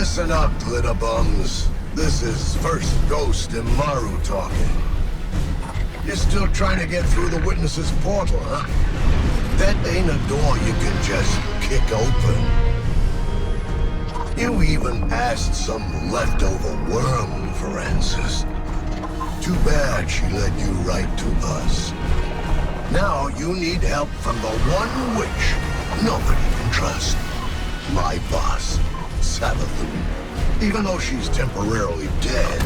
Listen up, glitter bums. This is first Ghost and Maru talking. You're still trying to get through the witness's portal, huh? That ain't a door you can just kick open. You even asked some leftover worm for answers. Too bad she led you right to us. Now you need help from the one witch nobody can trust. My boss, Savathun. Even though she's temporarily dead,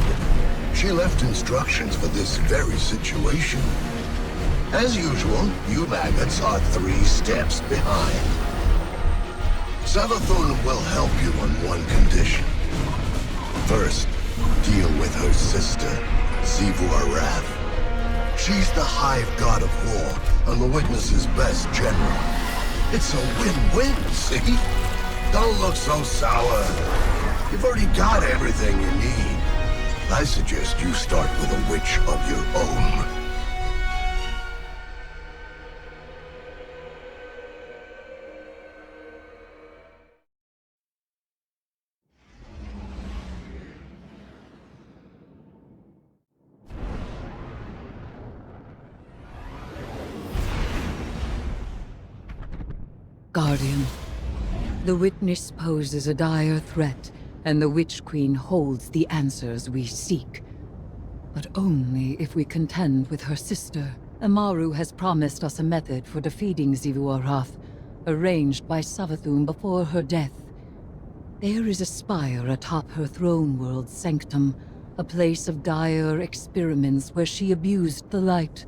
she left instructions for this very situation. As usual, you maggots are 3 steps behind. Savathun will help you on one condition. First, deal with her sister, Zivu Arath. She's the hive god of war and the witness's best general. It's a win-win, see? Don't look so sour. You've already got everything you need. I suggest you start with a witch of your own. Guardian, the witness poses a dire threat, and the Witch Queen holds the answers we seek. But only if we contend with her sister. Amaru has promised us a method for defeating Zivu Arath, arranged by Savathun before her death. There is a spire atop her throne world's sanctum, a place of dire experiments where she abused the light.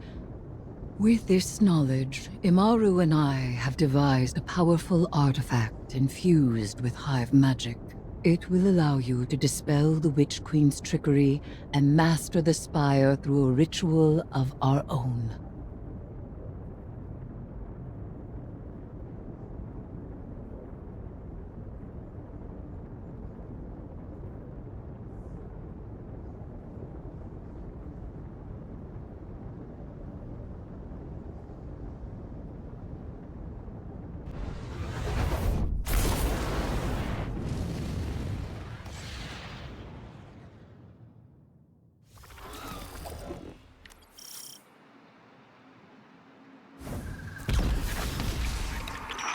With this knowledge, Imaru and I have devised a powerful artifact infused with hive magic. It will allow you to dispel the Witch Queen's trickery and master the spire through a ritual of our own.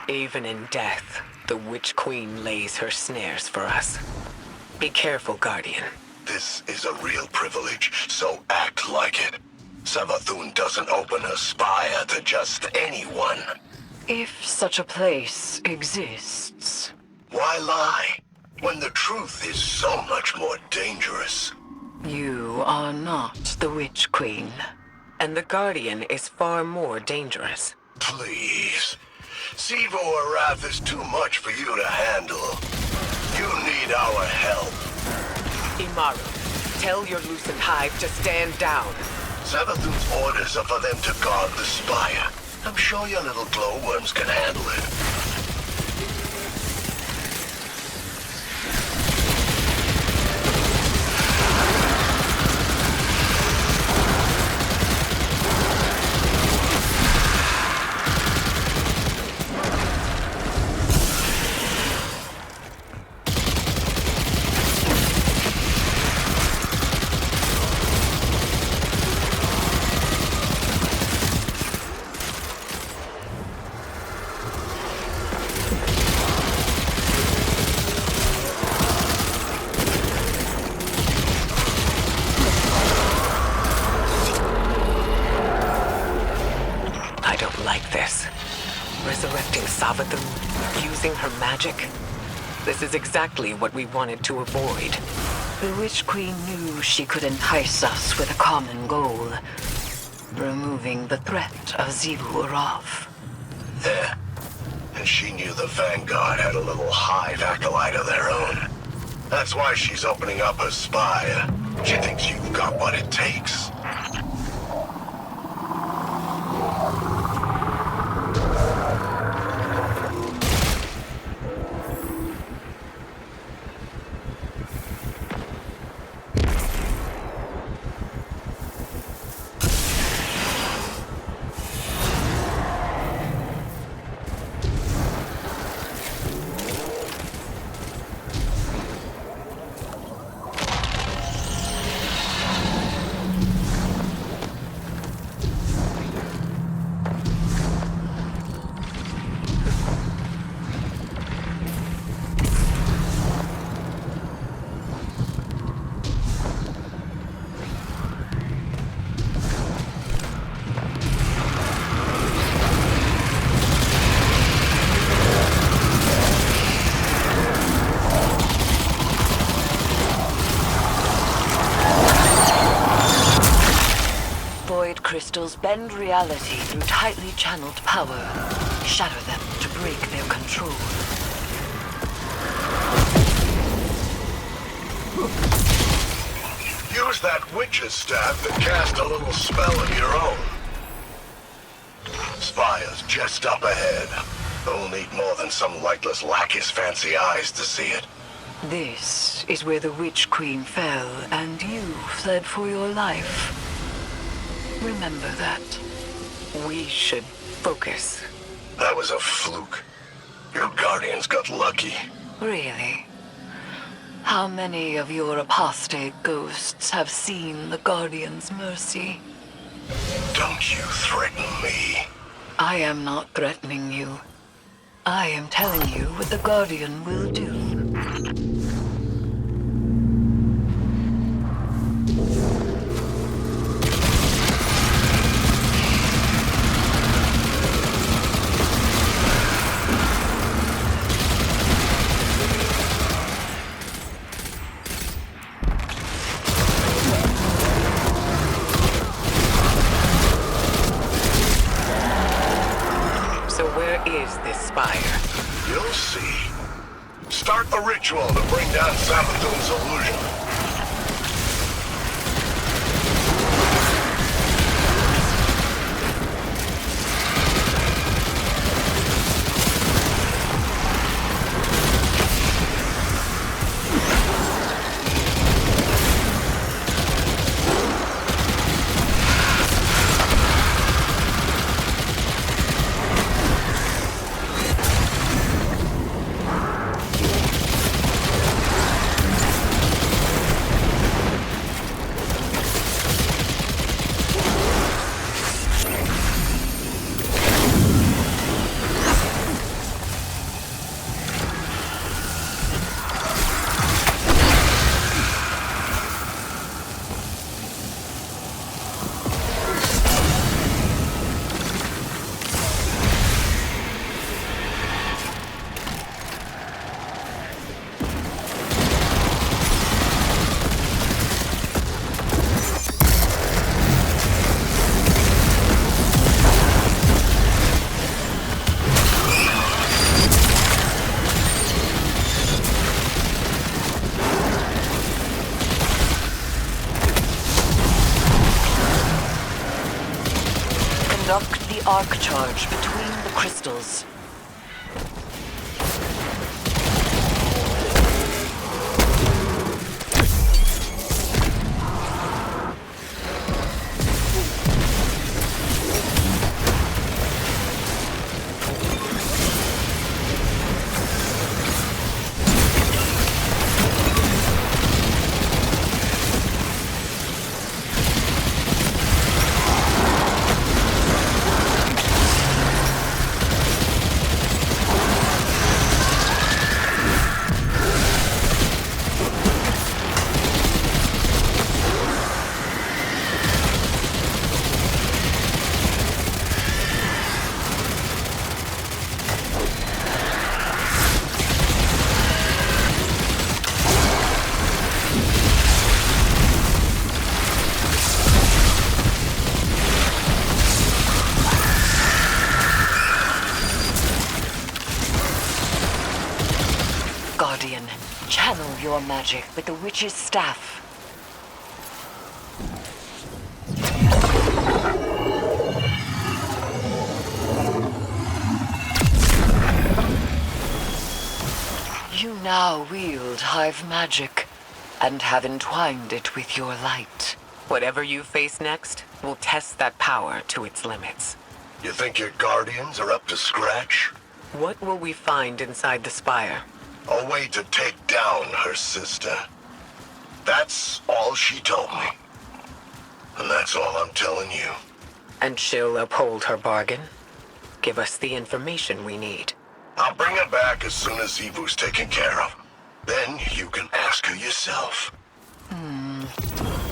Even in death, the Witch Queen lays her snares for us. Be careful, Guardian. This is a real privilege, so act like it. Savathun doesn't open a spire to just anyone. If such a place exists. Why lie, when the truth is so much more dangerous? You are not the Witch Queen, and the Guardian is far more dangerous. Please. Zivu Arath is too much for you to handle. You need our help. Imaru, tell your loosened hive to stand down. Savathun's orders are for them to guard the spire. I'm sure your little glowworms can handle it. Savathun, using her magic. This is exactly what we wanted to avoid. The Witch Queen knew she could entice us with a common goal. Removing the threat of Zivu Arath. Yeah. And she knew the Vanguard had a little hive acolyte of their own. That's why she's opening up her spire. She thinks you've got what it takes. spirits bend reality through tightly channeled power. Shatter them to break their control. Use that witch's staff and cast a little spell of your own. Spire's just up ahead. Don't need more than some lightless lackey's fancy eyes to see it. This is where the Witch Queen fell, and you fled for your life. Remember that. We should focus. That was a fluke. Your guardians got lucky. Really? How many of your apostate ghosts have seen the Guardian's mercy? Don't you threaten me. I am not threatening you. I am telling you what the Guardian will do. So where is this spire? You'll see. Start the ritual to bring down Savathun's illusion. Conduct the arc charge between the crystals. Guardian, channel your magic with the witch's staff. You now wield hive magic, and have entwined it with your light. Whatever you face next will test that power to its limits. You think your guardians are up to scratch? What will we find inside the spire? A way to take down her sister. That's all she told me. And that's all I'm telling you. And she'll uphold her bargain? Give us the information we need. I'll bring her back as soon as Evu's taken care of. Then you can ask her yourself.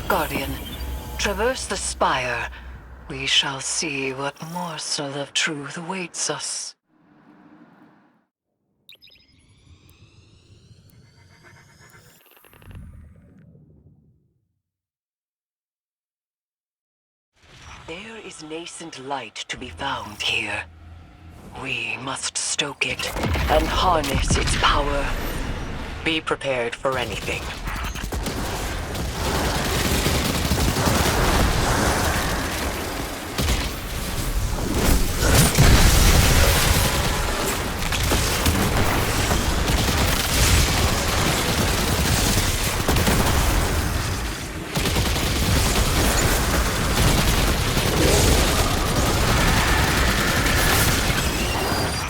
Guardian, traverse the spire. We shall see what morsel of truth awaits us. There is nascent light to be found here. We must stoke it and harness its power. Be prepared for anything.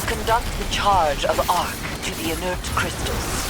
Conduct the charge of arc to the inert crystals.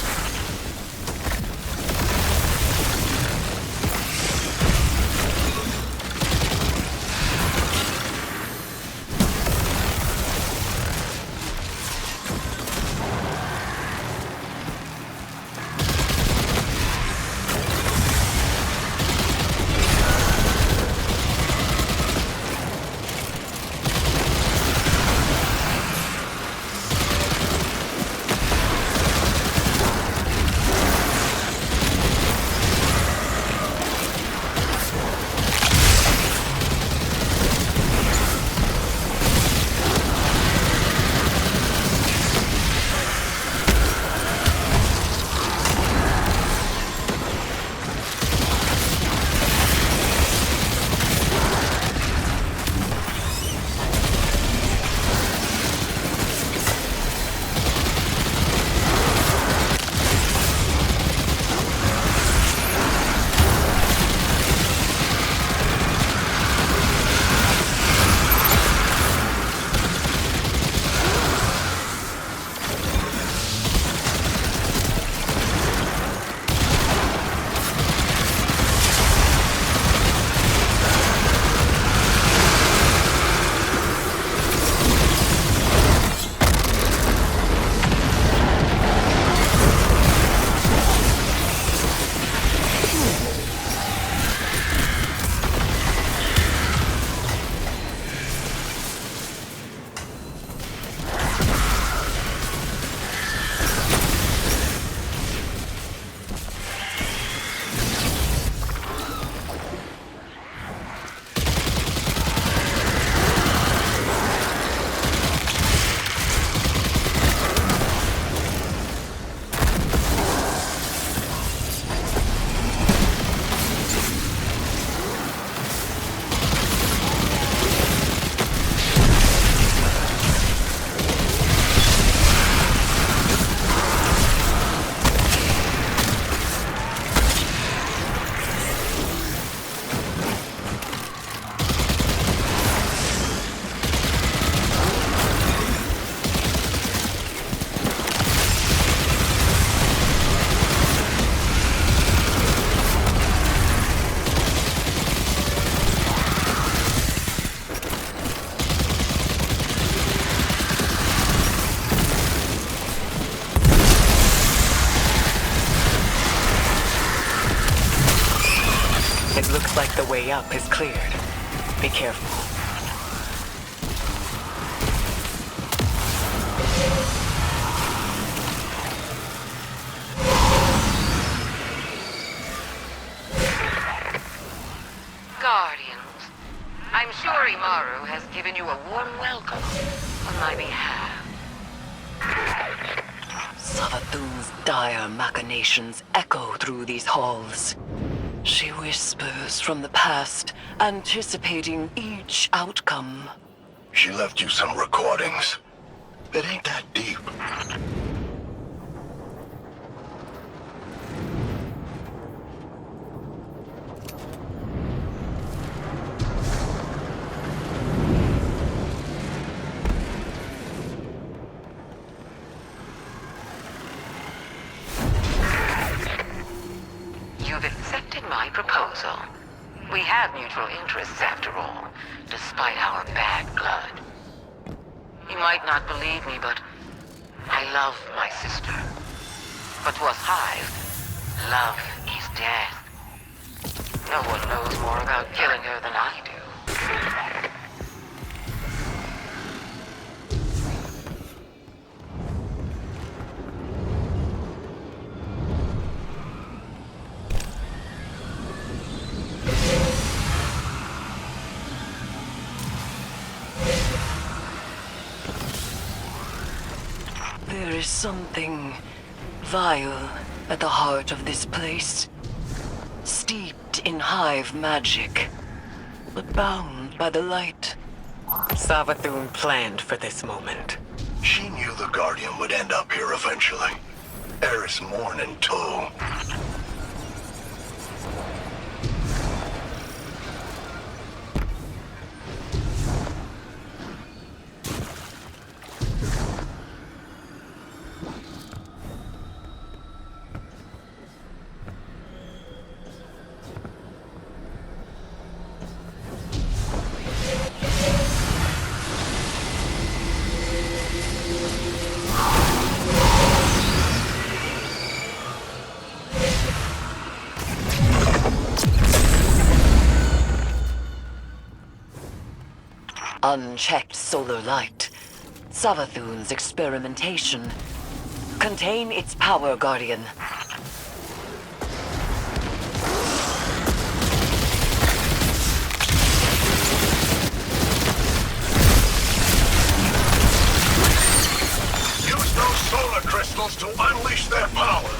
It looks like the way up is cleared. Be careful. Guardians, I'm sure Imaru has given you a warm welcome on my behalf. Savathun's dire machinations echo through these halls. She whispers from the past, anticipating each outcome. She left you some recordings. It ain't that deep. You've accepted my proposal. We have mutual interests after all, despite our bad blood. You might not believe me, but I love my sister. But to us Hive, love is death. No one knows more about killing her than I do. is something vile at the heart of this place. Steeped in hive magic, but bound by the light. Savathun planned for this moment. She knew the Guardian would end up here eventually. Eris mourn in tow. Unchecked solar light. Savathun's experimentation. Contain its power, Guardian. Use those solar crystals to unleash their power.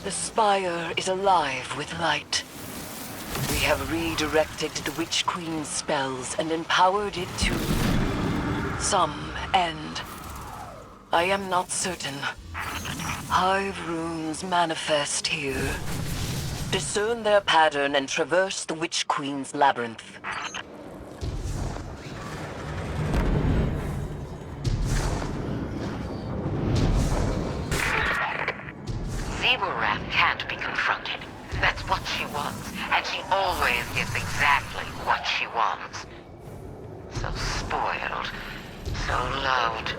The spire is alive with light. We have redirected the Witch Queen's spells and empowered it to some end. I am not certain. Hive runes manifest here. Discern their pattern and traverse the Witch Queen's labyrinth. Zebrath can't be confronted. That's what she wants, and she always gets exactly what she wants. So spoiled, so loved.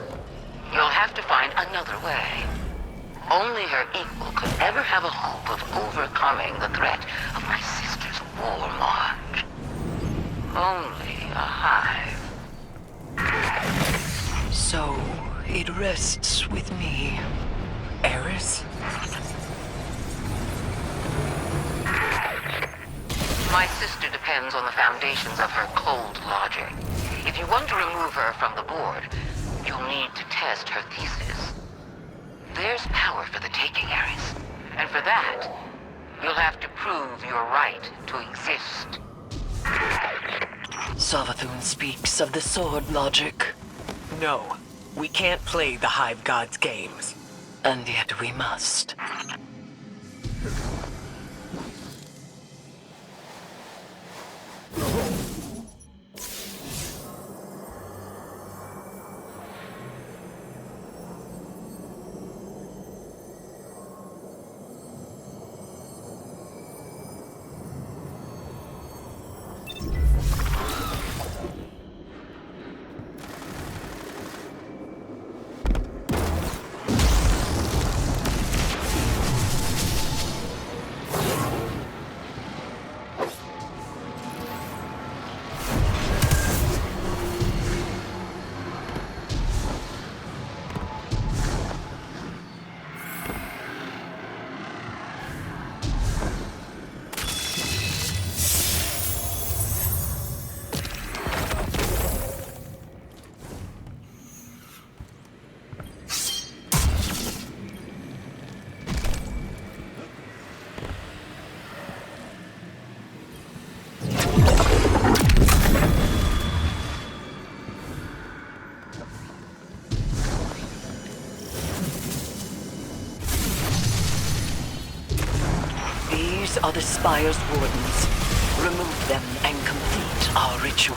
You'll have to find another way. Only her equal could ever have a hope of overcoming the threat of my sister's war march. Only a hive. So, it rests with me. Eris? My sister depends on the foundations of her cold logic. If you want to remove her from the board, you'll need to test her thesis. There's power for the taking, Ares. And for that, you'll have to prove your right to exist. Savathun speaks of the sword logic. No, we can't play the Hive God's games. And yet we must. These are the Spire's wardens. Remove them and complete our ritual.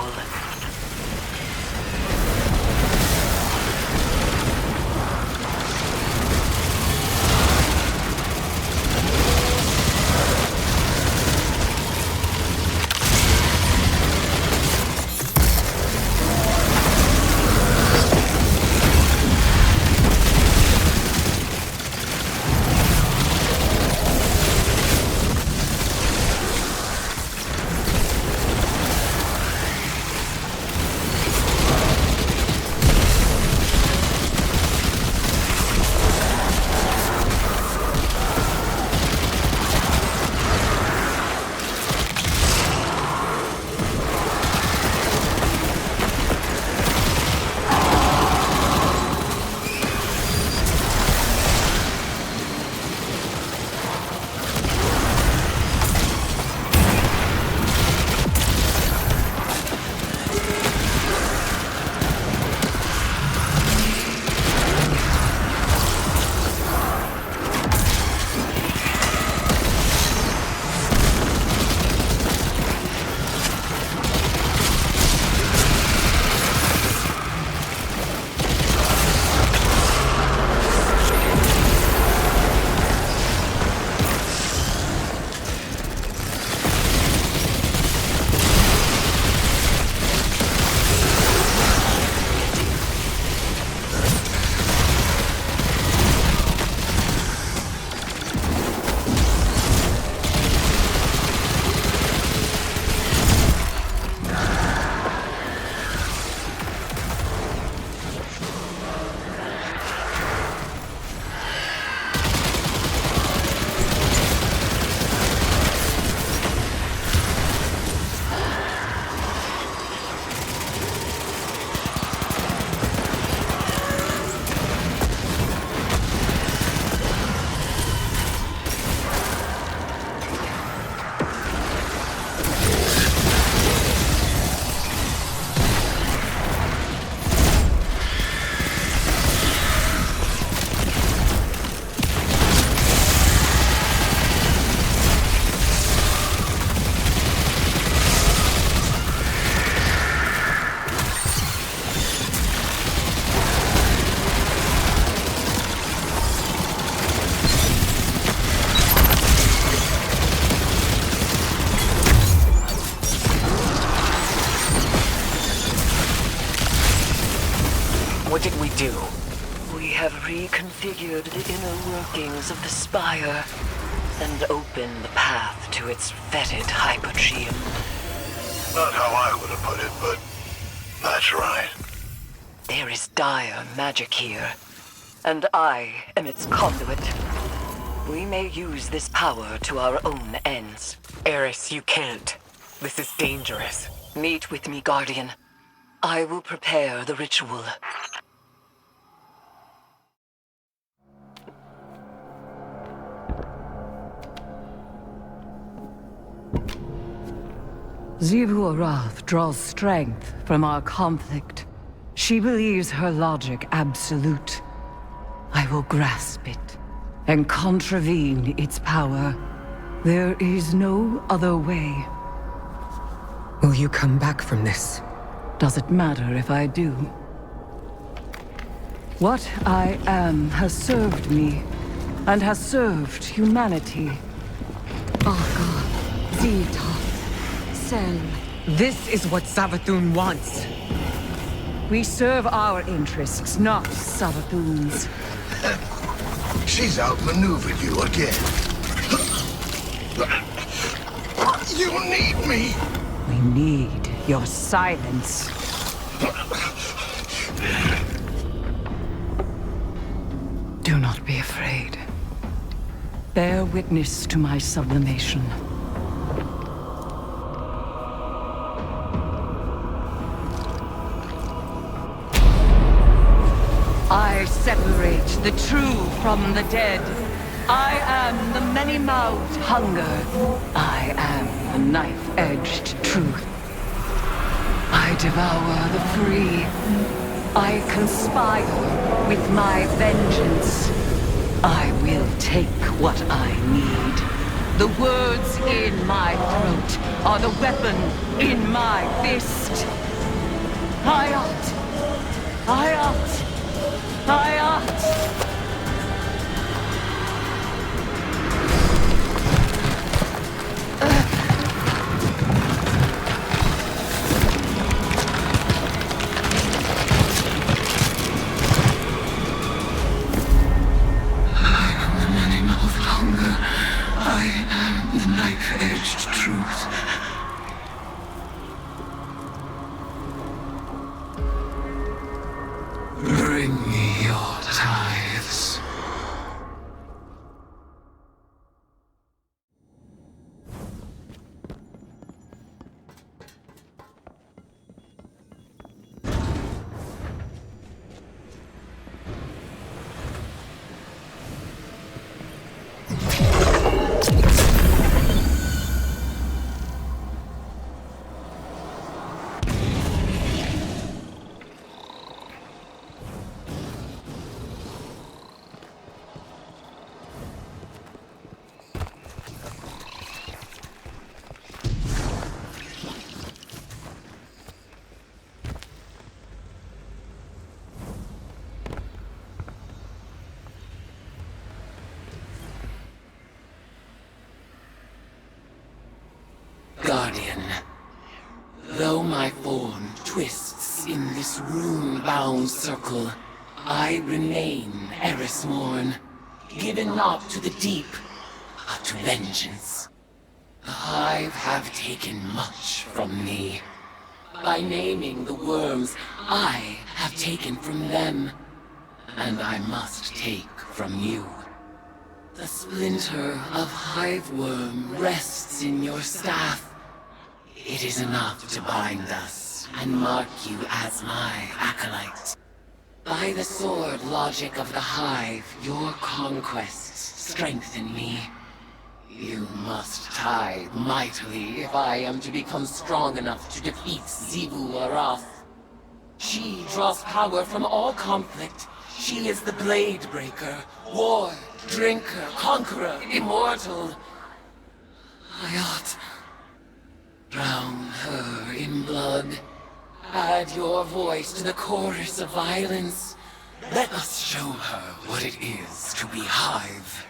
What did we do? We have reconfigured the inner workings of the Spire and opened the path to its fetid hypogeum. Not how I would have put it, but that's right. There is dire magic here, and I am its conduit. We may use this power to our own ends. Eris, you can't. This is dangerous. Meet with me, Guardian. I will prepare the ritual. Xivu Arath draws strength from our conflict. She believes her logic absolute. I will grasp it and contravene its power. There is no other way. Will you come back from this? Does it matter if I do? What I am has served me, and has served humanity. Baka, Zeta, Sel. This is what Savathun wants. We serve our interests, not Savathun's. She's outmaneuvered you again. You need me! We need your silence. Do not be afraid. Bear witness to my sublimation. I separate the true from the dead. I am the many-mouthed hunger. I am the knife-edged truth. I devour the free. I conspire with my vengeance. I will take what I need. The words in my throat are the weapon in my fist. Hayat! Hayat! Hayat! Bring me your tithes. Guardian, though my form twists in this rune-bound circle, I remain Erismorn, given not to the deep, but to vengeance. The Hive have taken much from me. By naming the worms, I have taken from them, and I must take from you. The splinter of hive worm rests in your staff. It is enough to bind us and mark you as my acolyte. By the sword logic of the hive, your conquests strengthen me. You must tithe mightily if I am to become strong enough to defeat Xivu Arath. She draws power from all conflict. She is the blade breaker, war, drinker, conqueror, immortal. I ought drown her in blood. Add your voice to the chorus of violence. Let us show her what it is to be Hive.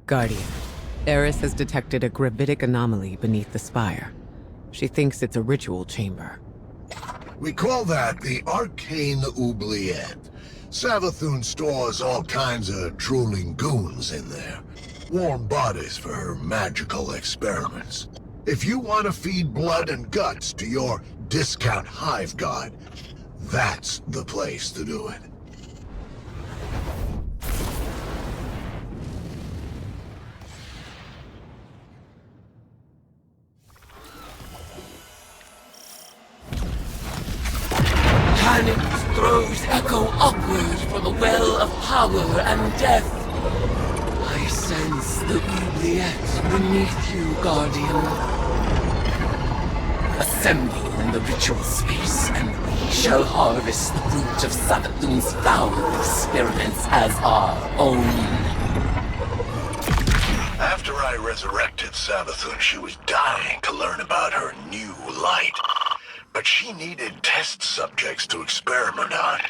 Guardian, Eris has detected a gravitic anomaly beneath the spire. She thinks it's a ritual chamber. We call that the Arcane Oubliette. Savathun stores all kinds of drooling goons in there. Warm bodies for her magical experiments. If you want to feed blood and guts to your discount hive god, that's the place to do it. Panic throws echo upward from the well of power and death. I sense the oubliette beneath you, Guardian. Assemble in the ritual space, and we shall harvest the fruit of Savathun's foul experiments as our own. After I resurrected Savathun, she was dying to learn about her new light. But she needed test subjects to experiment on.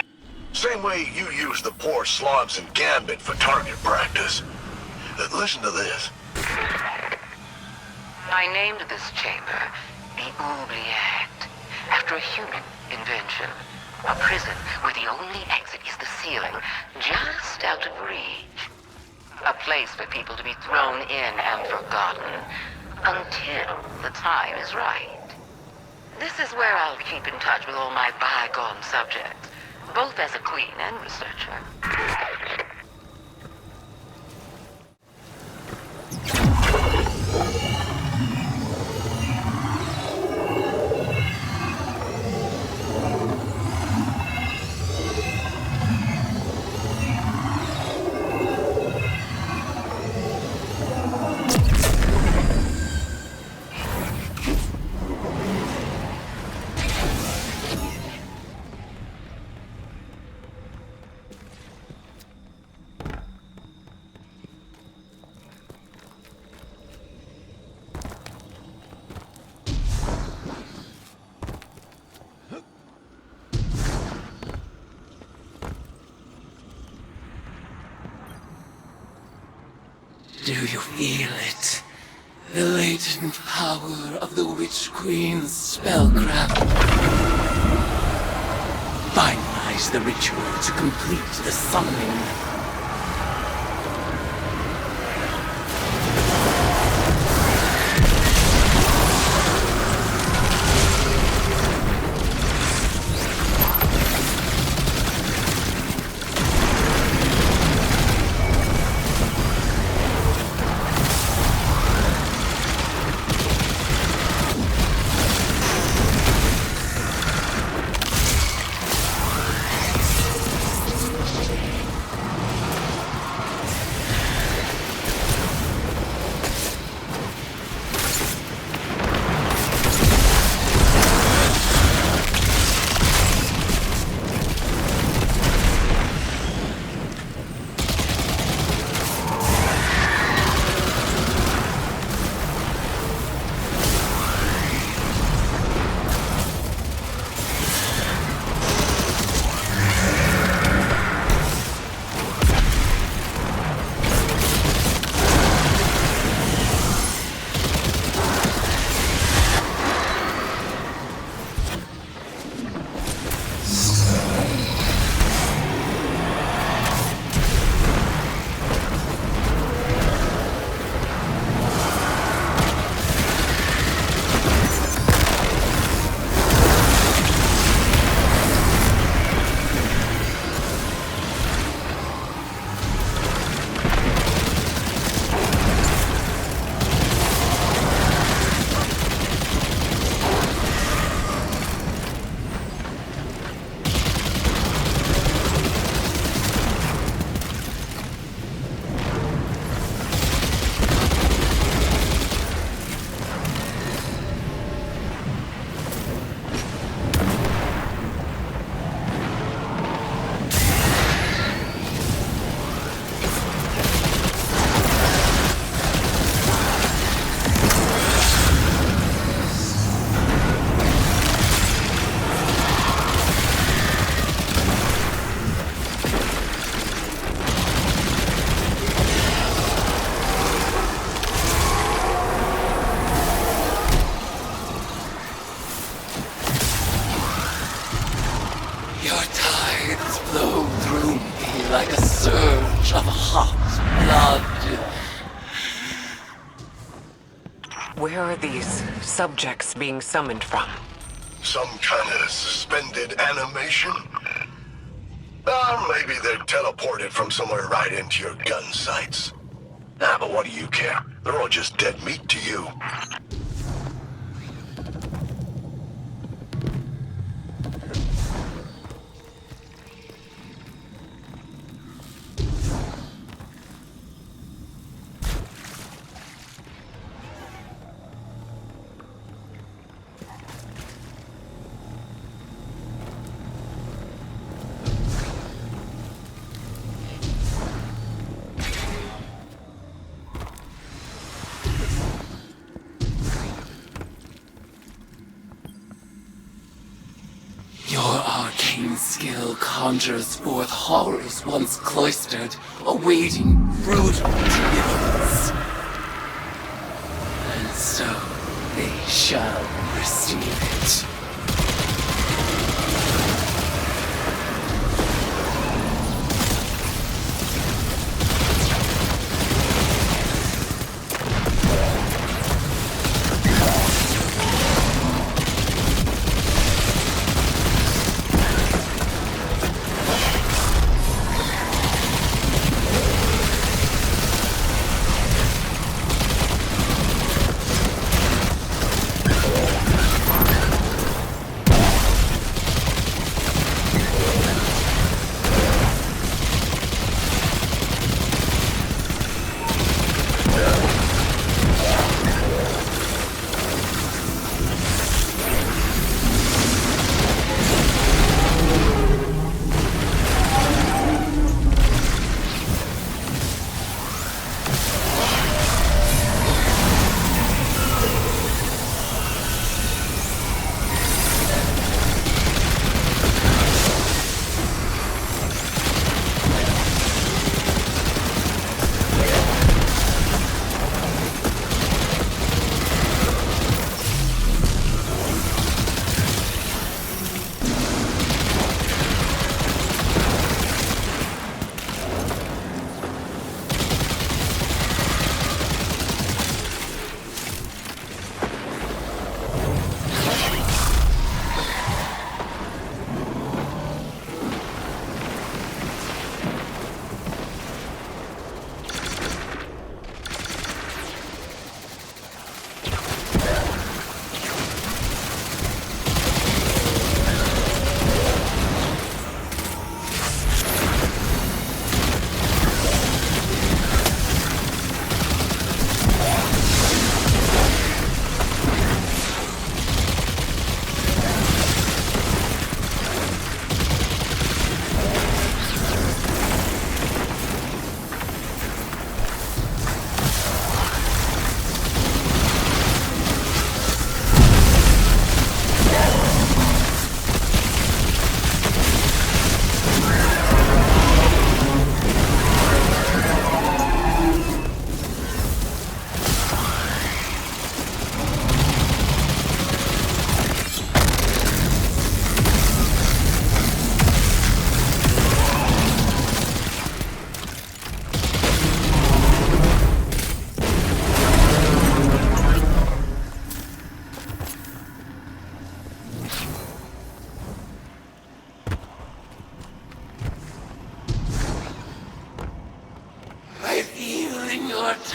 Same way you use the poor slobs in Gambit for target practice. Listen to this. I named this chamber the Oubliette, after a human invention. A prison where the only exit is the ceiling, just out of reach. A place for people to be thrown in and forgotten, until the time is right. This is where I'll keep in touch with all my bygone subjects, both as a queen and researcher. Do you feel it? The latent power of the Witch Queen's spellcraft. Finalize the ritual to complete the summoning. like a surge of hot blood. Where are these subjects being summoned from? Some kind of suspended animation? Or maybe they're teleported from somewhere right into your gun sights. Ah, but what do you care? They're all just dead meat to you. Your arcane skill conjures forth horrors once cloistered, awaiting brutal deliverance. And so they shall receive it.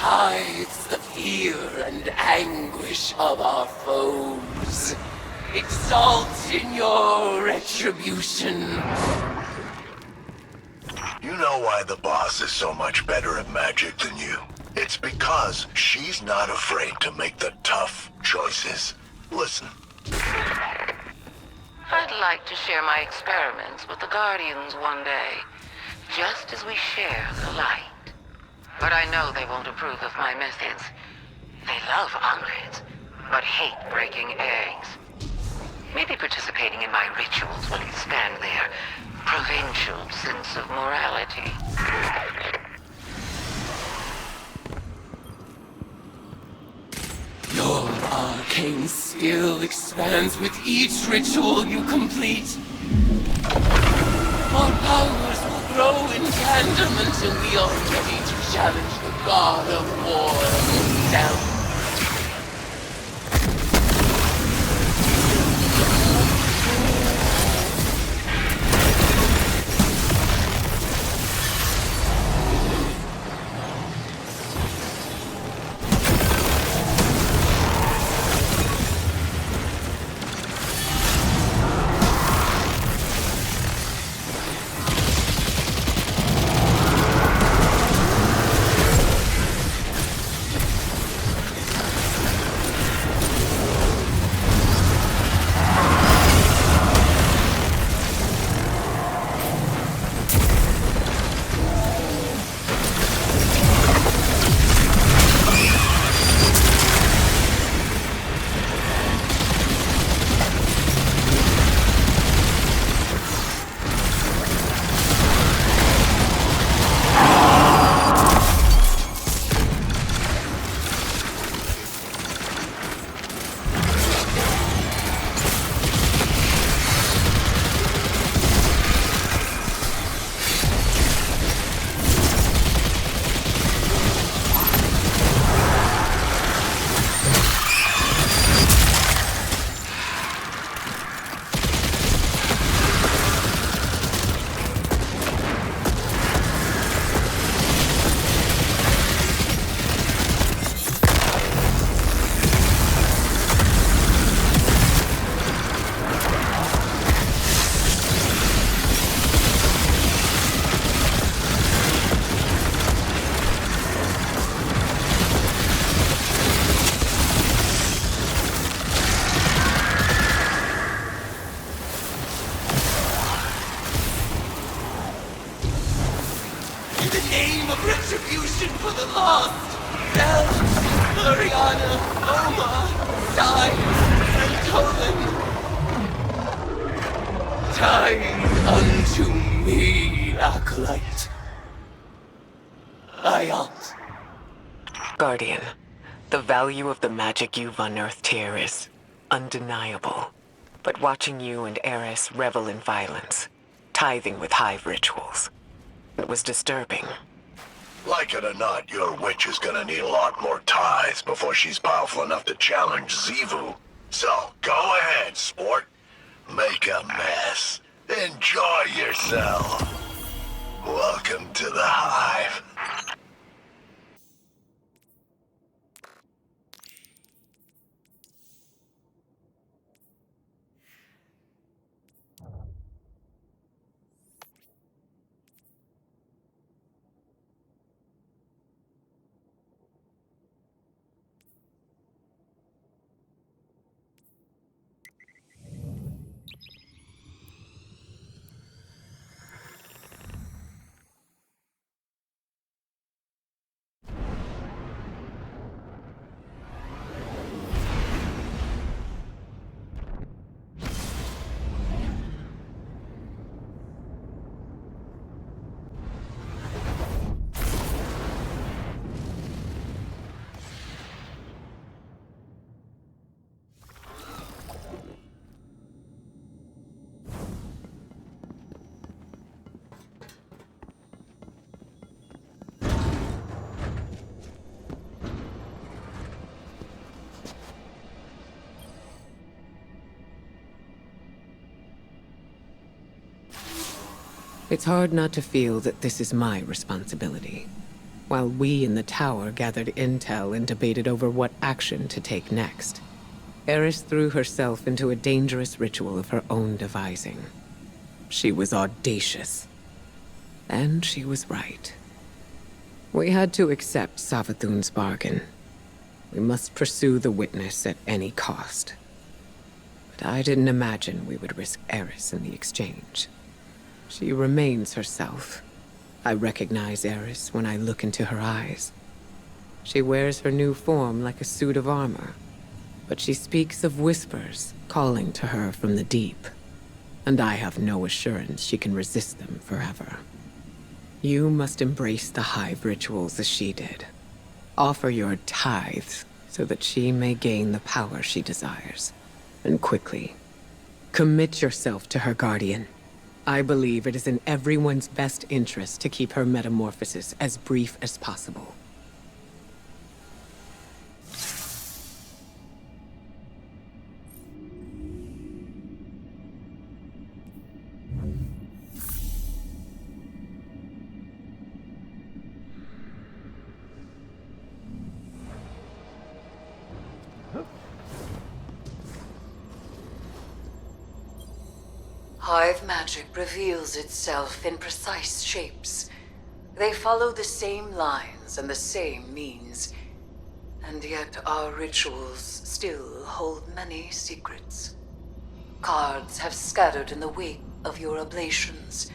tides the fear and anguish of our foes. Exalt in your retribution. You know why the boss is so much better at magic than you? It's because she's not afraid to make the tough choices. Listen. I'd like to share my experiments with the Guardians one day, just as we share the light. But I know they won't approve of my methods. They love omelets, but hate breaking eggs. Maybe participating in my rituals will expand their provincial sense of morality. Your arcane skill expands with each ritual you complete. More powers will grow in tandem until we are ready to challenge the god of war himself. Retribution for the lost! Bell, Ariana, Oma, Sai, and Tolan. Tie unto me, Acolyte. Ayat. Guardian, the value of the magic you've unearthed here is undeniable. But watching you and Eris revel in violence, tithing with hive rituals, it was disturbing. Like it or not, your witch is gonna need a lot more tithes before she's powerful enough to challenge Xivu. So, go ahead, sport. Make a mess. Enjoy yourself. Welcome to the hive. It's hard not to feel that this is my responsibility. While we in the tower gathered intel and debated over what action to take next, Eris threw herself into a dangerous ritual of her own devising. She was audacious. And she was right. We had to accept Savathun's bargain. We must pursue the witness at any cost. But I didn't imagine we would risk Eris in the exchange. She remains herself. I recognize Eris when I look into her eyes. She wears her new form like a suit of armor, but she speaks of whispers calling to her from the deep, and I have no assurance she can resist them forever. You must embrace the hive rituals as she did. Offer your tithes so that she may gain the power she desires, and quickly. Commit yourself to her guardian. I believe it is in everyone's best interest to keep her metamorphosis as brief as possible. Hive magic reveals itself in precise shapes. They follow the same lines and the same means. And yet our rituals still hold many secrets. Cards have scattered in the wake of your oblations.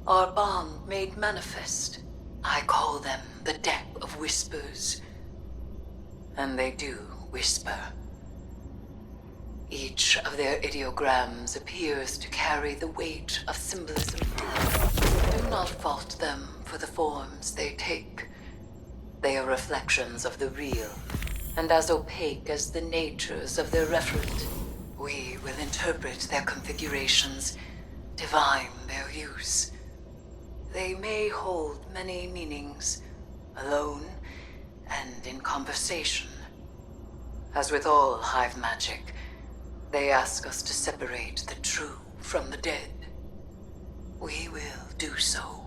Our bond made manifest. I call them the Deck of Whispers. And they do whisper. Each of their ideograms appears to carry the weight of symbolism. Do not fault them for the forms they take. They are reflections of the real, and as opaque as the natures of their referent. We will interpret their configurations, divine their use. They may hold many meanings, alone and in conversation. As with all hive magic, they ask us to separate the true from the dead. We will do so.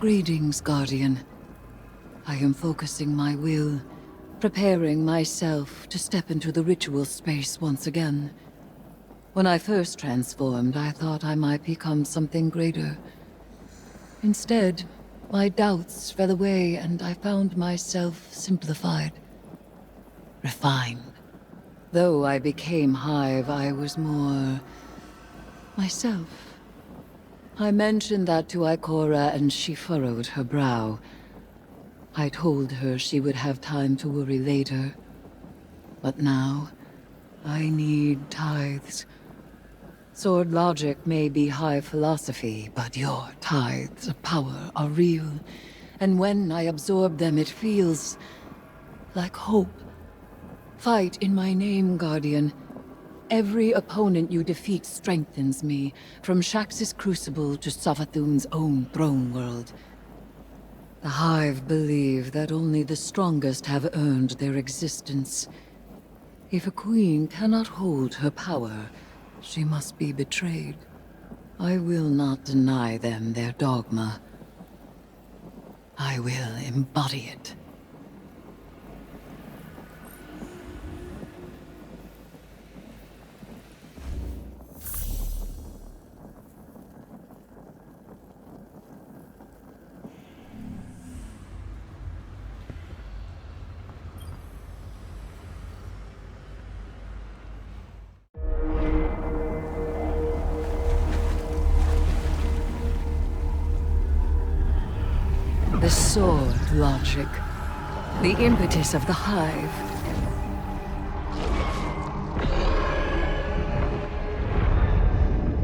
Greetings, Guardian. I am focusing my will, preparing myself to step into the ritual space once again. When I first transformed, I thought I might become something greater. Instead, my doubts fell away and I found myself simplified, refined. Though I became Hive, I was more myself. I mentioned that to Ikora and she furrowed her brow. I told her she would have time to worry later. But now, I need tithes. Sword logic may be high philosophy, but your tithes of power are real. And when I absorb them, it feels like hope. Fight in my name, Guardian. Every opponent you defeat strengthens me, from Shax's crucible to Savathun's own throne world. The Hive believe that only the strongest have earned their existence. If a queen cannot hold her power, she must be betrayed. I will not deny them their dogma. I will embody it. The sword logic. The impetus of the Hive.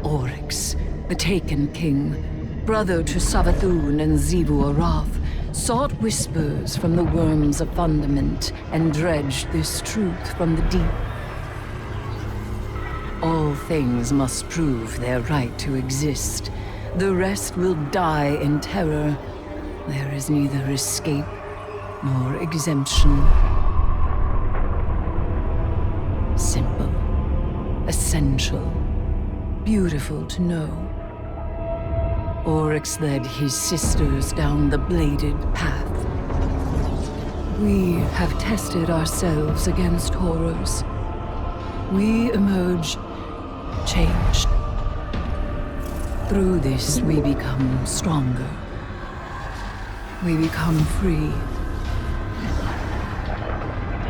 Oryx, the Taken King, brother to Savathun and Xivu Arath, sought whispers from the worms of fundament and dredged this truth from the deep. All things must prove their right to exist. The rest will die in terror. There is neither escape nor exemption. Simple, essential, beautiful to know. Oryx led his sisters down the bladed path. We have tested ourselves against horrors. We emerge changed. Through this, we become stronger. We become free.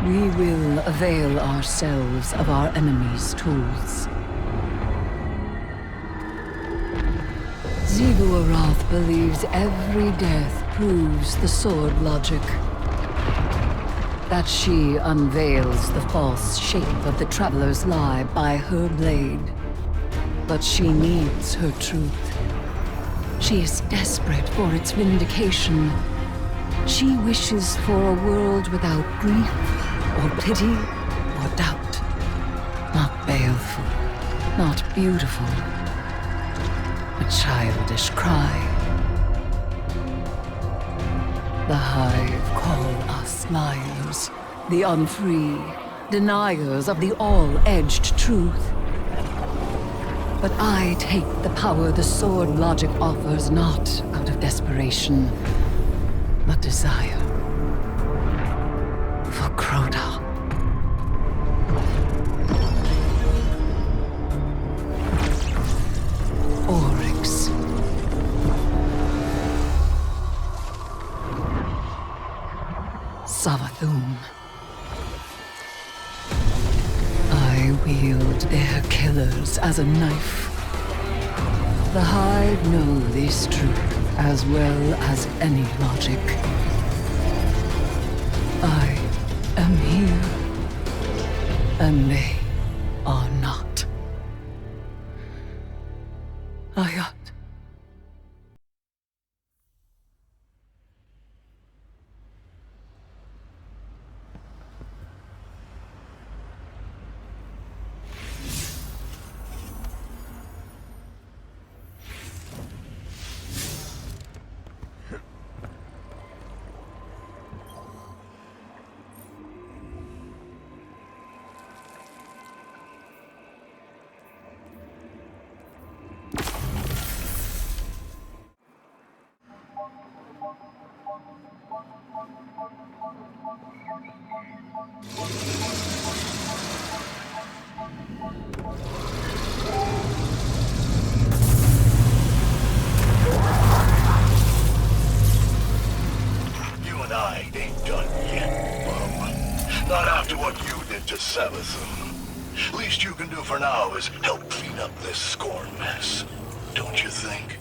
We will avail ourselves of our enemy's tools. Xivu Arath believes every death proves the sword logic. That she unveils the false shape of the traveler's lie by her blade. But she needs her truth. She is desperate for its vindication. She wishes for a world without grief, or pity, or doubt. Not baleful, not beautiful. A childish cry. The Hive call us liars, the unfree, deniers of the all-edged truth. But I take the power the sword logic offers not out of desperation, but desire. For Crota. Oryx. Savathun. I wield their killers as a knife. The Hive know this truth as well as any logic. I am here, and they are not. Ayat. Not after what you did to Savathun. Least you can do for now is help clean up this scorn mess. Don't you think?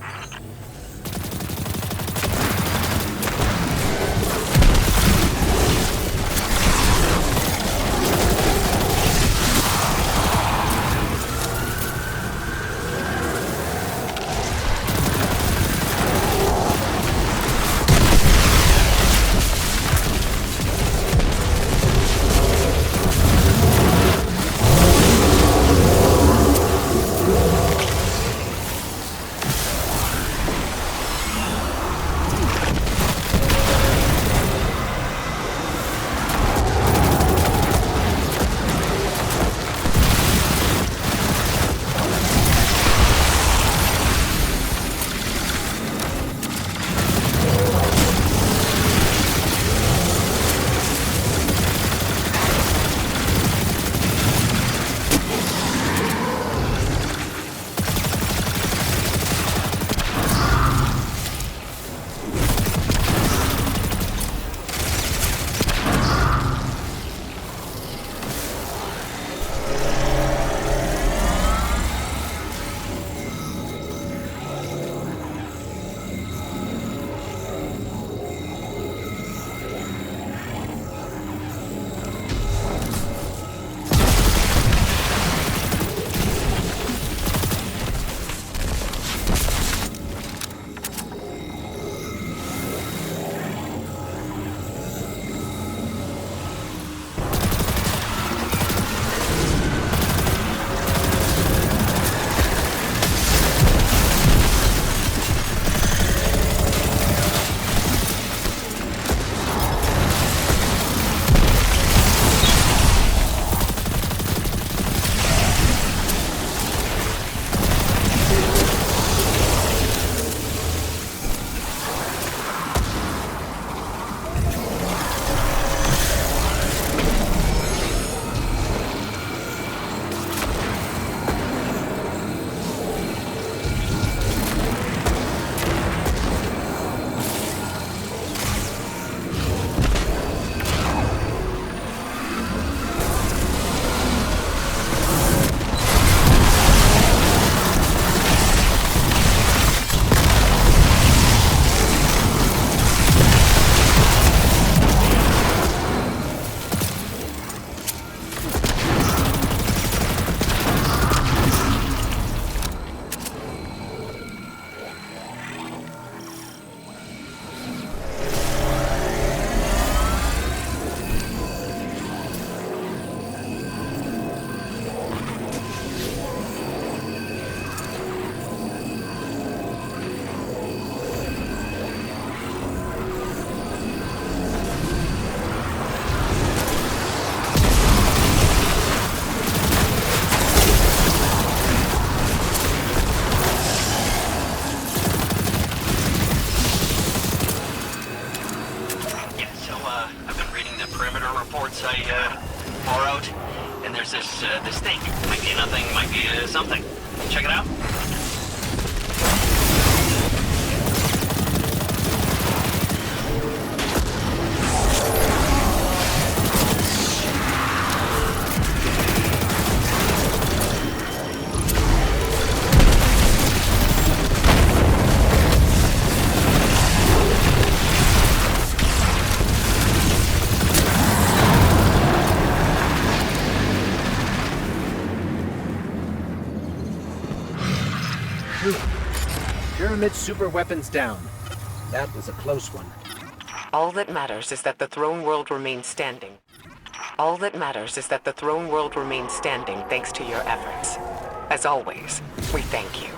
this thing. Might be nothing, might be something. Check it out. Pyramid super weapons down. That was a close one. All that matters is that the throne world remains standing. All that matters is that the throne world remains standing thanks to your efforts. As always, we thank you.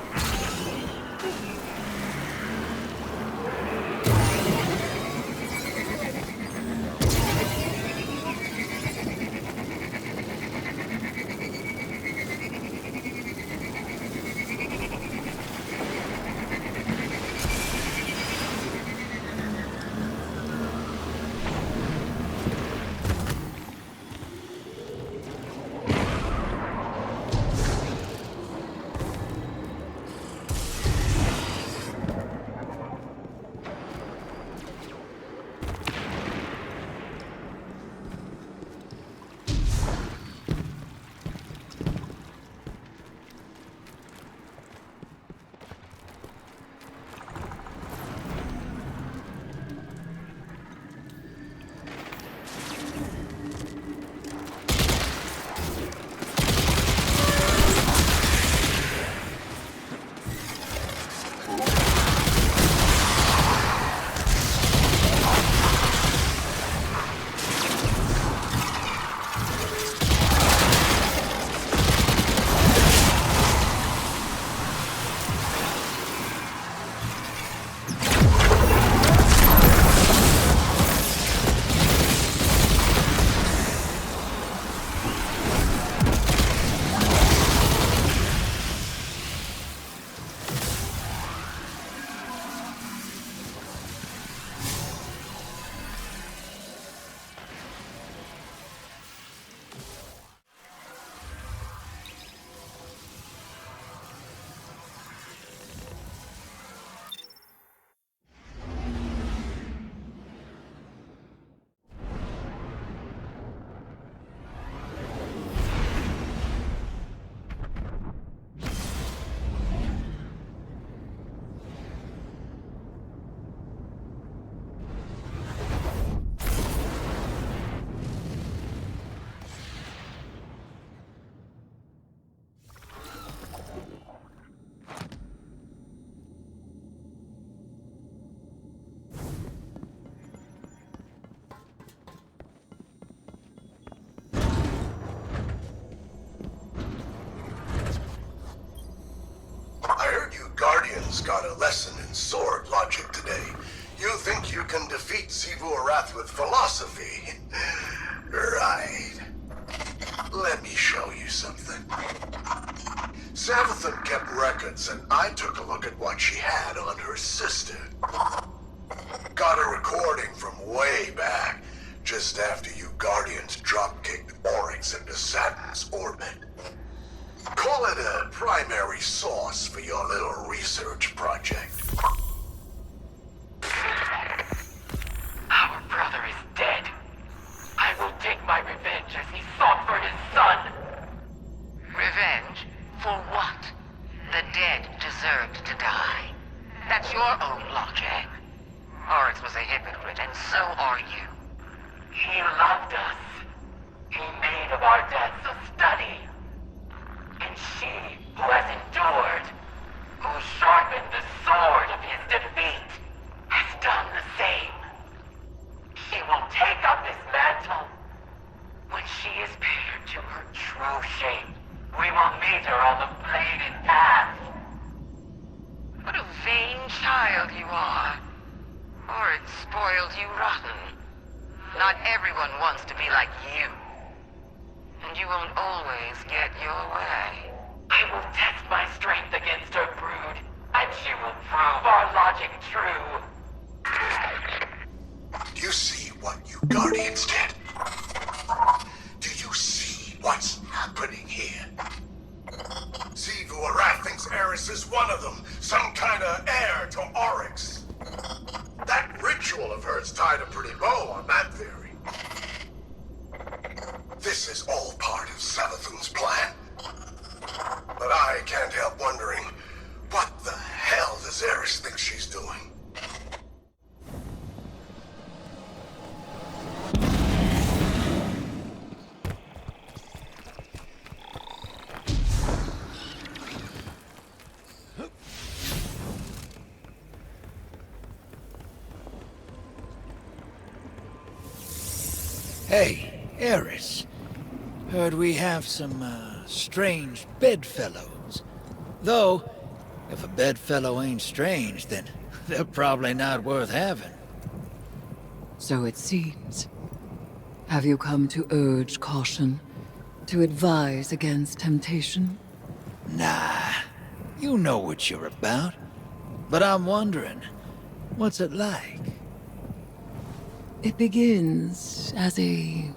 Got a lesson in sword logic today. You think you can defeat Sivu Arath with philosophy? Right. Let me show you something. Savathun kept records, and I took a look at what she had on her sister. Got a recording from way back, just after you Guardians drop-kicked Oryx into Saturn's orbit. Call it a primary source for your little research project. Our brother is dead. I will take my revenge as he sought for his son. Revenge? For what? The dead deserved to die. That's your own logic. Oryx was a hypocrite, and so are you. He loved us. He made of our deaths a study. And she, who has endured, who sharpened the sword of his defeat, has done the same. She will take up his mantle. When she is paired to her true shape, we will meet her on the bladed path. What a vain child you are. Or it spoiled you rotten. Not everyone wants to be like you. And you won't always get your way. I will test my strength against her brood, and she will prove our logic true. Do you see what you Guardians did? Do you see what's happening here? Eris is one of them. Some kind of heir to Oryx. That ritual of hers tied a pretty bow on that theory. This is all part of Savathun's plan. But I can't help wondering, what the hell does Eris think she's doing? Hey, Eris. Heard we have some, strange bedfellows. Though, if a bedfellow ain't strange, then they're probably not worth having. So it seems. Have you come to urge caution? To advise against temptation? Nah, you know what you're about. But I'm wondering, what's it like? It begins as a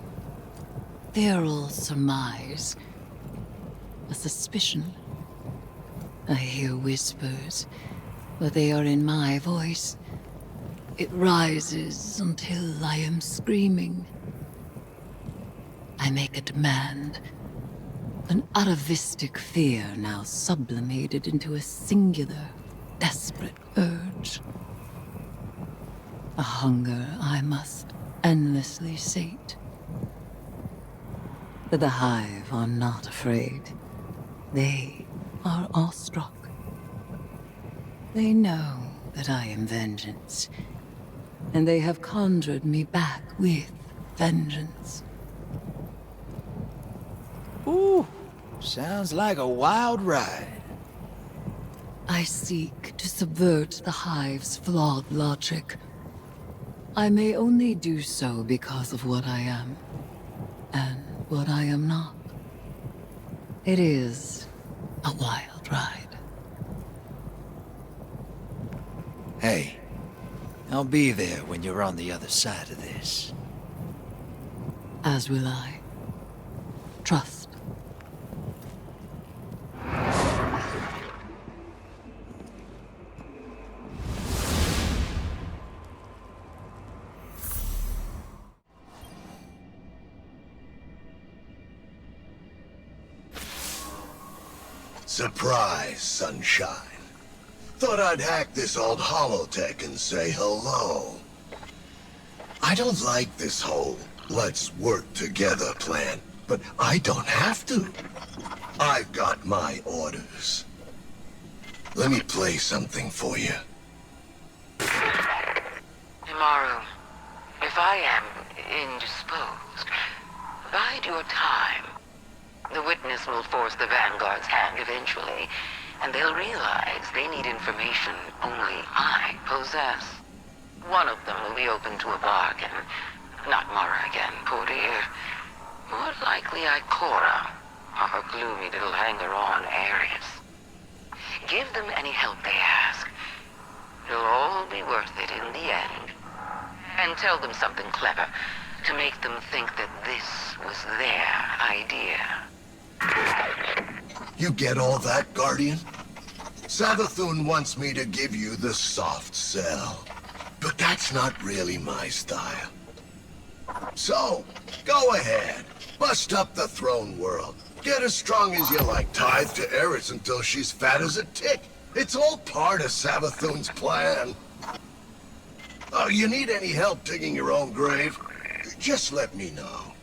feral surmise, a suspicion. I hear whispers, but they are in my voice. It rises until I am screaming. I make a demand, an atavistic fear now sublimated into a singular, desperate urge. A hunger I must endlessly sate. But the Hive are not afraid. They are awestruck. They know that I am vengeance, and they have conjured me back with vengeance. Ooh, sounds like a wild ride. I seek to subvert the Hive's flawed logic. I may only do so because of what I am, and what I am not. It is a wild ride. Hey, I'll be there when you're on the other side of this. As will I. Trust. Surprise, sunshine. Thought I'd hack this old holotech and say hello. I don't like this whole let's work together plan, but I don't have to. I've got my orders. Let me play something for you. Tomorrow, if I am indisposed, bide your time. The witness will force the Vanguard's hand eventually, and they'll realize they need information only I possess. One of them will be open to a bargain. Not Mara again, poor dear. More likely Ikora, or her gloomy little hanger-on Ares. Give them any help they ask. It'll all be worth it in the end. And tell them something clever, to make them think that this was their idea. You get all that, Guardian? Savathun wants me to give you the soft sell. But that's not really my style. So, go ahead. Bust up the throne world. Get as strong as you like. Tithe to Eris until she's fat as a tick. It's all part of Savathun's plan. Oh, you need any help digging your own grave? Just let me know.